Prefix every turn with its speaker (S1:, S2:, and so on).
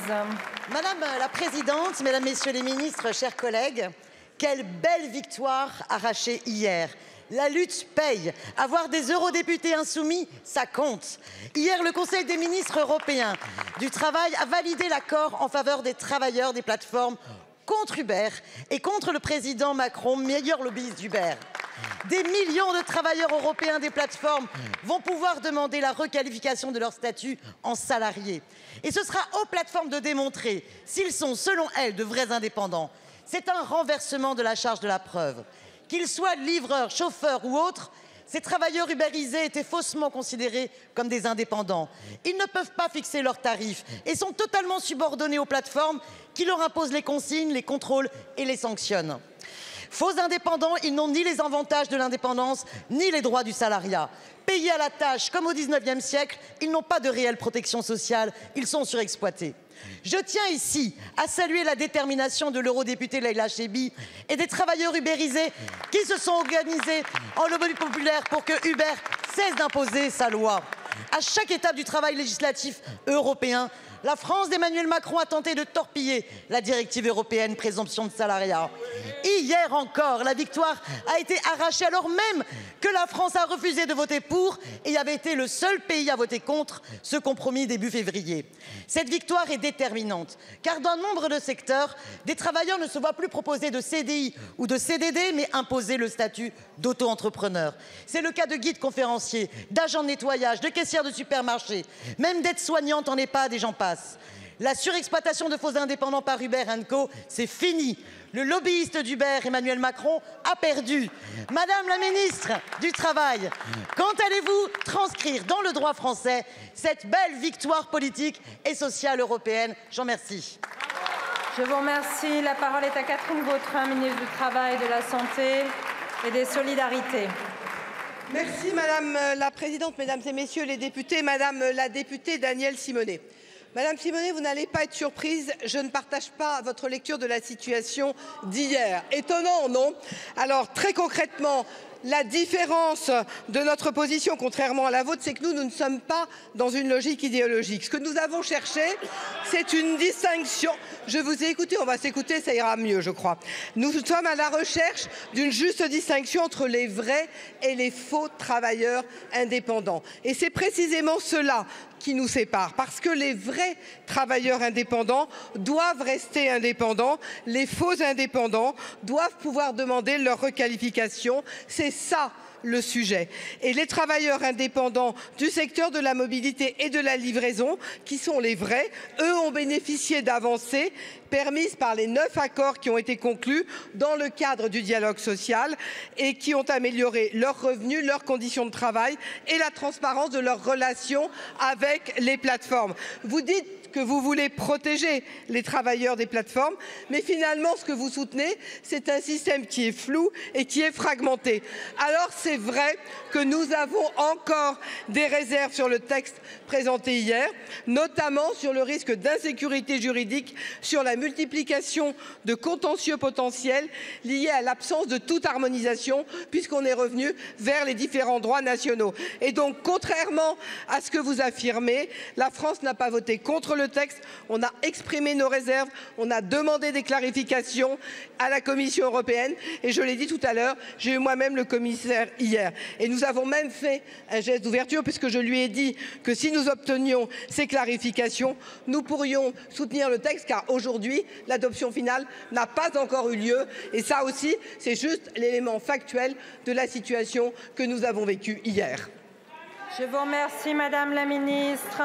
S1: Madame la Présidente, Mesdames, Messieurs les ministres, chers collègues, quelle belle victoire arrachée hier. La lutte paye. Avoir des eurodéputés insoumis, ça compte. Hier, le Conseil des ministres européens du Travail a validé l'accord en faveur des travailleurs des plateformes contre Uber et contre le président Macron, meilleur lobbyiste d'Uber. Des millions de travailleurs européens des plateformes vont pouvoir demander la requalification de leur statut en salariés. Et ce sera aux plateformes de démontrer s'ils sont, selon elles, de vrais indépendants. C'est un renversement de la charge de la preuve. Qu'ils soient livreurs, chauffeurs ou autres, ces travailleurs ubérisés étaient faussement considérés comme des indépendants. Ils ne peuvent pas fixer leurs tarifs et sont totalement subordonnés aux plateformes qui leur imposent les consignes, les contrôlent et les sanctionnent. Faux indépendants, ils n'ont ni les avantages de l'indépendance, ni les droits du salariat. Payés à la tâche comme au XIXe siècle, ils n'ont pas de réelle protection sociale, ils sont surexploités. Je tiens ici à saluer la détermination de l'eurodéputée Leïla Chaibi et des travailleurs ubérisés qui se sont organisés en lobby populaire pour que Uber cesse d'imposer sa loi. À chaque étape du travail législatif européen, la France d'Emmanuel Macron a tenté de torpiller la directive européenne présomption de salariat. Hier encore, la victoire a été arrachée alors même que la France a refusé de voter pour et avait été le seul pays à voter contre ce compromis début février. Cette victoire est déterminante car dans nombre de secteurs, des travailleurs ne se voient plus proposer de CDI ou de CDD mais imposer le statut d'auto-entrepreneur. C'est le cas de guides conférenciers, d'agents de nettoyage, de caissières de supermarché, même d'aides-soignantes en EHPAD et j'en passe. La surexploitation de faux indépendants par Uber & Co, c'est fini. Le lobbyiste d'Uber, Emmanuel Macron, a perdu. Madame la ministre du Travail, quand allez-vous transcrire dans le droit français cette belle victoire politique et sociale européenne? Je vous remercie.
S2: Je vous remercie. La parole est à Catherine Vautrin, ministre du Travail, de la Santé et des Solidarités.
S3: Merci Madame la Présidente, Mesdames et Messieurs les députés, Madame la députée Danièle Simonet. Madame Simonet, vous n'allez pas être surprise, je ne partage pas votre lecture de la situation d'hier. Étonnant, non? Alors très concrètement, la différence de notre position, contrairement à la vôtre, c'est que nous ne sommes pas dans une logique idéologique. Ce que nous avons cherché, c'est une distinction. Je vous ai écouté, on va s'écouter, ça ira mieux, je crois. Nous sommes à la recherche d'une juste distinction entre les vrais et les faux travailleurs indépendants. Et c'est précisément cela qui nous sépare, parce que les vrais travailleurs indépendants doivent rester indépendants, les faux indépendants doivent pouvoir demander leur requalification. C'est ça le sujet. Et les travailleurs indépendants du secteur de la mobilité et de la livraison, qui sont les vrais, eux ont bénéficié d'avancées permises par les 9 accords qui ont été conclus dans le cadre du dialogue social et qui ont amélioré leurs revenus, leurs conditions de travail et la transparence de leurs relations avec les plateformes. Vous dites que vous voulez protéger les travailleurs des plateformes, mais finalement, ce que vous soutenez, c'est un système qui est flou et qui est fragmenté. Alors, c'est vrai que nous avons encore des réserves sur le texte présenté hier, notamment sur le risque d'insécurité juridique, sur la multiplication de contentieux potentiels liés à l'absence de toute harmonisation, puisqu'on est revenu vers les différents droits nationaux. Et donc, contrairement à ce que vous affirmez, la France n'a pas voté contre le texte, on a exprimé nos réserves, on a demandé des clarifications à la Commission européenne et je l'ai dit tout à l'heure, j'ai eu moi-même le commissaire hier et nous avons même fait un geste d'ouverture puisque je lui ai dit que si nous obtenions ces clarifications, nous pourrions soutenir le texte car aujourd'hui l'adoption finale n'a pas encore eu lieu et ça aussi c'est juste l'élément factuel de la situation que nous avons vécue hier.
S2: Je vous remercie Madame la Ministre.